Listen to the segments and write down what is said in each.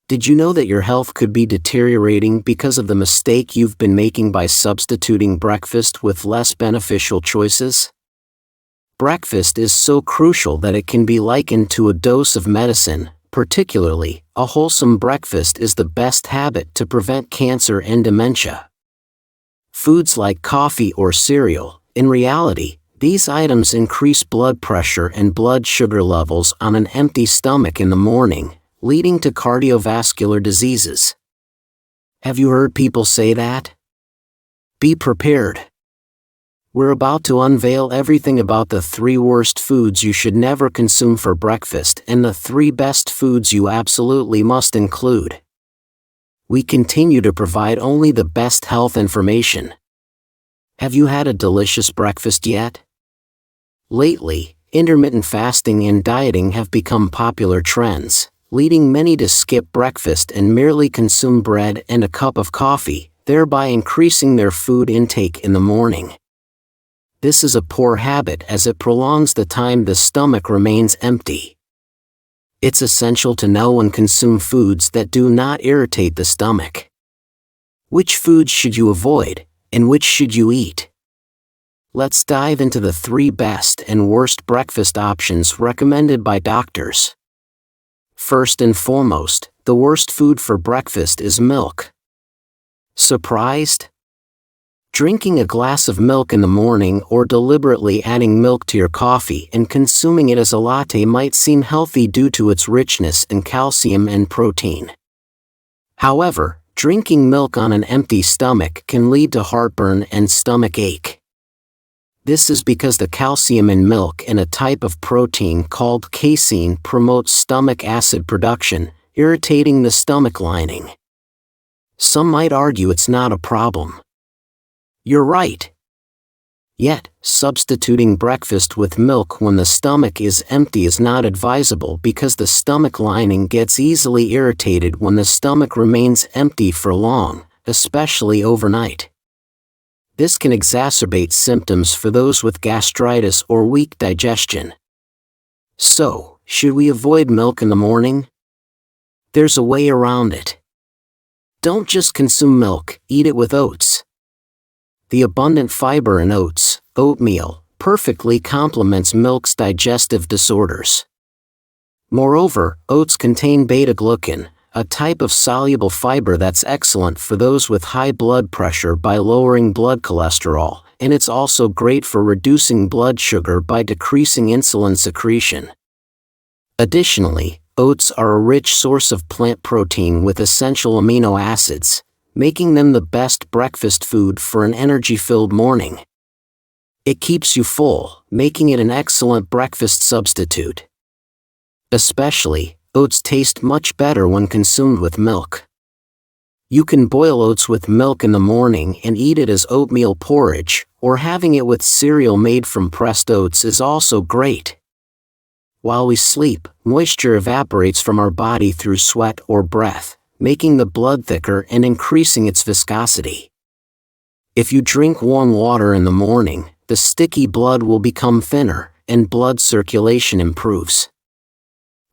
Did you know that your health could be deteriorating because of the mistake you've been making by substituting breakfast with less beneficial choices? Breakfast is so crucial that it can be likened to a dose of medicine. Particularly, a wholesome breakfast is the best habit to prevent cancer and dementia. Foods like coffee or cereal, in reality, these items increase blood pressure and blood sugar levels on an empty stomach in the morning, leading to cardiovascular diseases. Have you heard people say that? Be prepared. We're about to unveil everything about the 3 worst foods you should never consume for breakfast and the 3 best foods you absolutely must include. We continue to provide only the best health information. Have you had a delicious breakfast yet? Lately, intermittent fasting and dieting have become popular trends, leading many to skip breakfast and merely consume bread and a cup of coffee, thereby increasing their food intake in the morning. This is a poor habit as it prolongs the time the stomach remains empty. It's essential to know and consume foods that do not irritate the stomach. Which foods should you avoid, and which should you eat? Let's dive into the 3 best and worst breakfast options recommended by doctors. First and foremost, the worst food for breakfast is milk. Surprised? Drinking a glass of milk in the morning or deliberately adding milk to your coffee and consuming it as a latte might seem healthy due to its richness in calcium and protein. However, drinking milk on an empty stomach can lead to heartburn and stomach ache. This is because the calcium in milk and a type of protein called casein promotes stomach acid production, irritating the stomach lining. Some might argue it's not a problem. You're right. Yet, substituting breakfast with milk when the stomach is empty is not advisable because the stomach lining gets easily irritated when the stomach remains empty for long, especially overnight. This can exacerbate symptoms for those with gastritis or weak digestion. So, should we avoid milk in the morning? There's a way around it. Don't just consume milk, eat it with oats. The abundant fiber in oats, oatmeal, perfectly complements milk's digestive disorders. Moreover, oats contain beta-glucan, a type of soluble fiber that's excellent for those with high blood pressure by lowering blood cholesterol, and it's also great for reducing blood sugar by decreasing insulin secretion. Additionally, oats are a rich source of plant protein with essential amino acids, making them the best breakfast food for an energy-filled morning. It keeps you full, making it an excellent breakfast substitute. Especially, oats taste much better when consumed with milk. You can boil oats with milk in the morning and eat it as oatmeal porridge, or having it with cereal made from pressed oats is also great. While we sleep, moisture evaporates from our body through sweat or breath, making the blood thicker and increasing its viscosity. If you drink warm water in the morning, the sticky blood will become thinner, and blood circulation improves.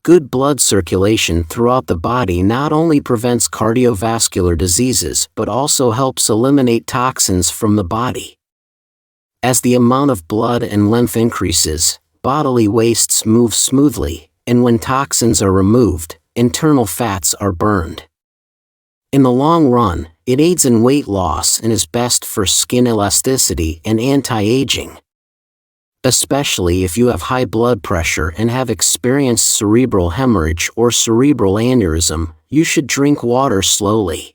Good blood circulation throughout the body not only prevents cardiovascular diseases but also helps eliminate toxins from the body. As the amount of blood and lymph increases, bodily wastes move smoothly, and when toxins are removed, internal fats are burned. In the long run, it aids in weight loss and is best for skin elasticity and anti-aging. Especially if you have high blood pressure and have experienced cerebral hemorrhage or cerebral aneurysm, you should drink water slowly.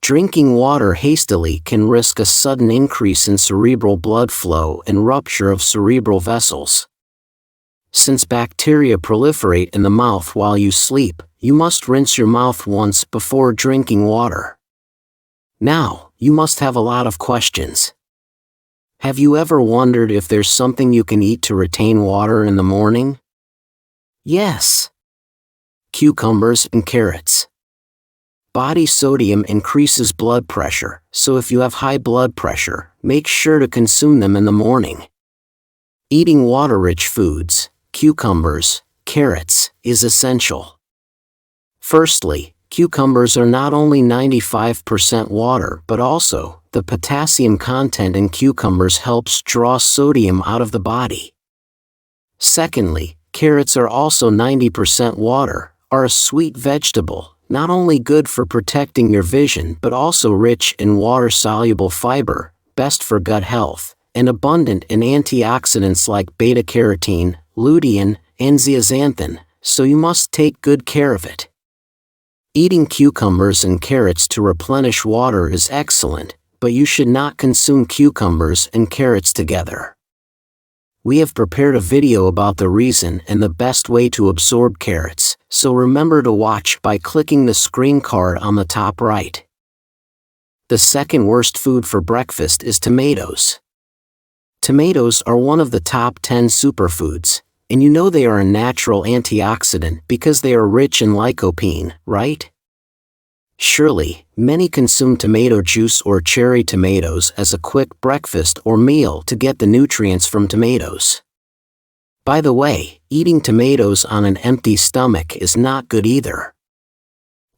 Drinking water hastily can risk a sudden increase in cerebral blood flow and rupture of cerebral vessels. Since bacteria proliferate in the mouth while you sleep, you must rinse your mouth once before drinking water. Now, you must have a lot of questions. Have you ever wondered if there's something you can eat to retain water in the morning? Yes. Cucumbers and carrots. Body sodium increases blood pressure, so if you have high blood pressure, make sure to consume them in the morning. Eating water-rich foods, cucumbers, carrots, is essential. Firstly, cucumbers are not only 95% water but also, the potassium content in cucumbers helps draw sodium out of the body. Secondly, carrots are also 90% water, are a sweet vegetable, not only good for protecting your vision but also rich in water-soluble fiber, best for gut health, and abundant in antioxidants like beta-carotene, lutein, and zeaxanthin, so you must take good care of it. Eating cucumbers and carrots to replenish water is excellent, but you should not consume cucumbers and carrots together. We have prepared a video about the reason and the best way to absorb carrots, so remember to watch by clicking the screen card on the top right. The second worst food for breakfast is tomatoes. Tomatoes are one of the top 10 superfoods, and you know they are a natural antioxidant because they are rich in lycopene, right? Surely, many consume tomato juice or cherry tomatoes as a quick breakfast or meal to get the nutrients from tomatoes. By the way, eating tomatoes on an empty stomach is not good either.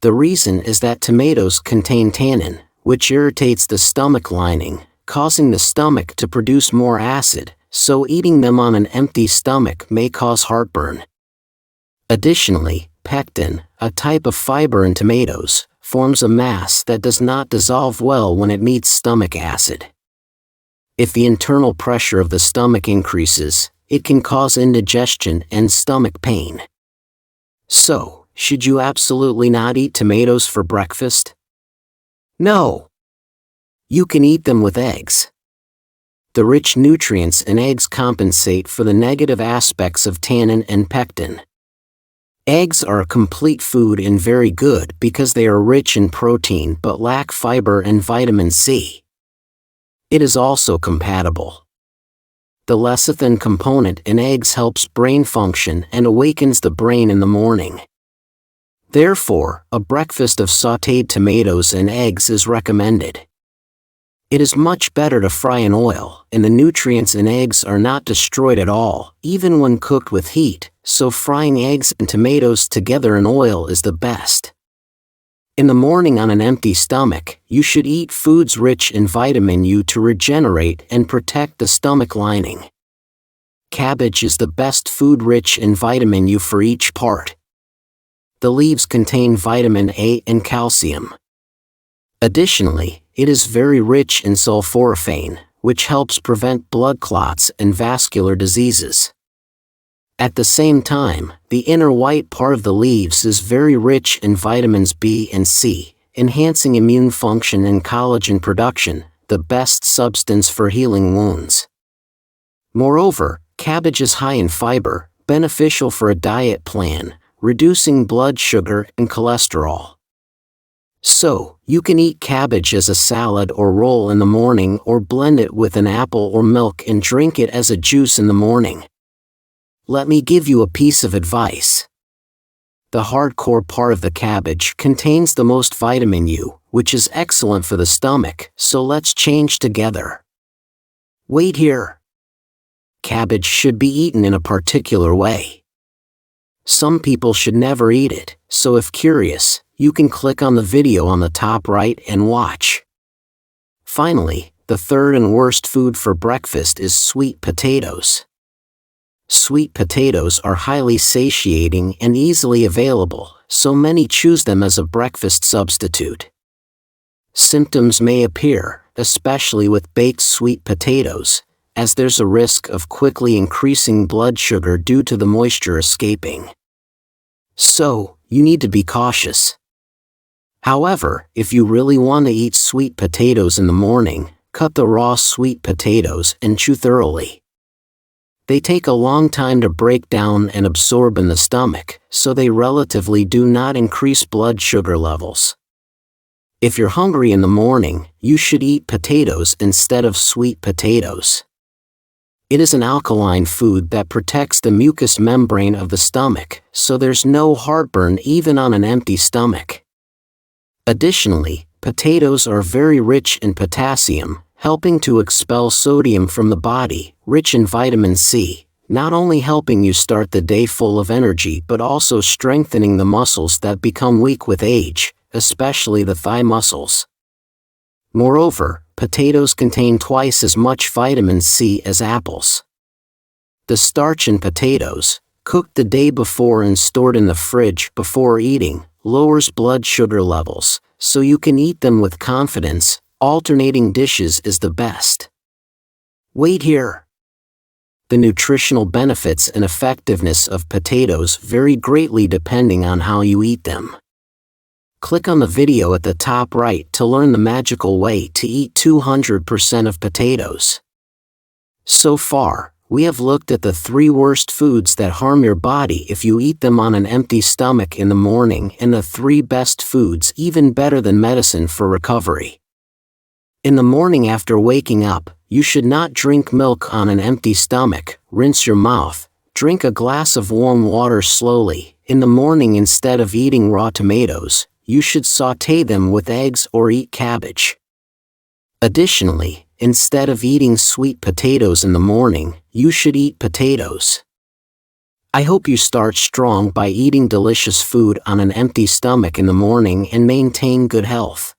The reason is that tomatoes contain tannin, which irritates the stomach lining, causing the stomach to produce more acid, so eating them on an empty stomach may cause heartburn. Additionally, pectin, a type of fiber in tomatoes, forms a mass that does not dissolve well when it meets stomach acid. If the internal pressure of the stomach increases, it can cause indigestion and stomach pain. So, should you absolutely not eat tomatoes for breakfast? No. You can eat them with eggs. The rich nutrients in eggs compensate for the negative aspects of tannin and pectin. Eggs are a complete food and very good because they are rich in protein but lack fiber and vitamin C. It is also compatible. The lecithin component in eggs helps brain function and awakens the brain in the morning. Therefore, a breakfast of sautéed tomatoes and eggs is recommended. It is much better to fry in oil, and the nutrients in eggs are not destroyed at all, even when cooked with heat, so frying eggs and tomatoes together in oil is the best. In the morning on an empty stomach, you should eat foods rich in vitamin U to regenerate and protect the stomach lining. Cabbage is the best food rich in vitamin U for each part. The leaves contain vitamin A and calcium. Additionally, it is very rich in sulforaphane, which helps prevent blood clots and vascular diseases. At the same time, the inner white part of the leaves is very rich in vitamins B and C, enhancing immune function and collagen production, the best substance for healing wounds. Moreover, cabbage is high in fiber, beneficial for a diet plan, reducing blood sugar and cholesterol. So, you can eat cabbage as a salad or roll in the morning or blend it with an apple or milk and drink it as a juice in the morning. Let me give you a piece of advice. The hardcore part of the cabbage contains the most vitamin U, which is excellent for the stomach, so let's change together. Wait here. Cabbage should be eaten in a particular way. Some people should never eat it, so if curious, you can click on the video on the top right and watch. Finally, the third and worst food for breakfast is sweet potatoes. Sweet potatoes are highly satiating and easily available, so many choose them as a breakfast substitute. Symptoms may appear, especially with baked sweet potatoes, as there's a risk of quickly increasing blood sugar due to the moisture escaping. So, you need to be cautious. However, if you really want to eat sweet potatoes in the morning, cut the raw sweet potatoes and chew thoroughly. They take a long time to break down and absorb in the stomach, so they relatively do not increase blood sugar levels. If you're hungry in the morning, you should eat potatoes instead of sweet potatoes. It is an alkaline food that protects the mucous membrane of the stomach, so there's no heartburn even on an empty stomach. Additionally, potatoes are very rich in potassium, helping to expel sodium from the body, rich in vitamin C, not only helping you start the day full of energy but also strengthening the muscles that become weak with age, especially the thigh muscles. Moreover, potatoes contain twice as much vitamin C as apples. The starch in potatoes, cooked the day before and stored in the fridge before eating, lowers blood sugar levels, so you can eat them with confidence. Alternating dishes is the best. Wait here. The nutritional benefits and effectiveness of potatoes vary greatly depending on how you eat them. Click on the video at the top right to learn the magical way to eat 200% of potatoes. So far, we have looked at the 3 worst foods that harm your body if you eat them on an empty stomach in the morning and the 3 best foods even better than medicine for recovery. In the morning after waking up, you should not drink milk on an empty stomach. Rinse your mouth. Drink a glass of warm water slowly. In the morning, instead of eating raw tomatoes, you should sauté them with eggs or eat cabbage. Additionally, instead of eating sweet potatoes in the morning, you should eat potatoes. I hope you start strong by eating delicious food on an empty stomach in the morning and maintain good health.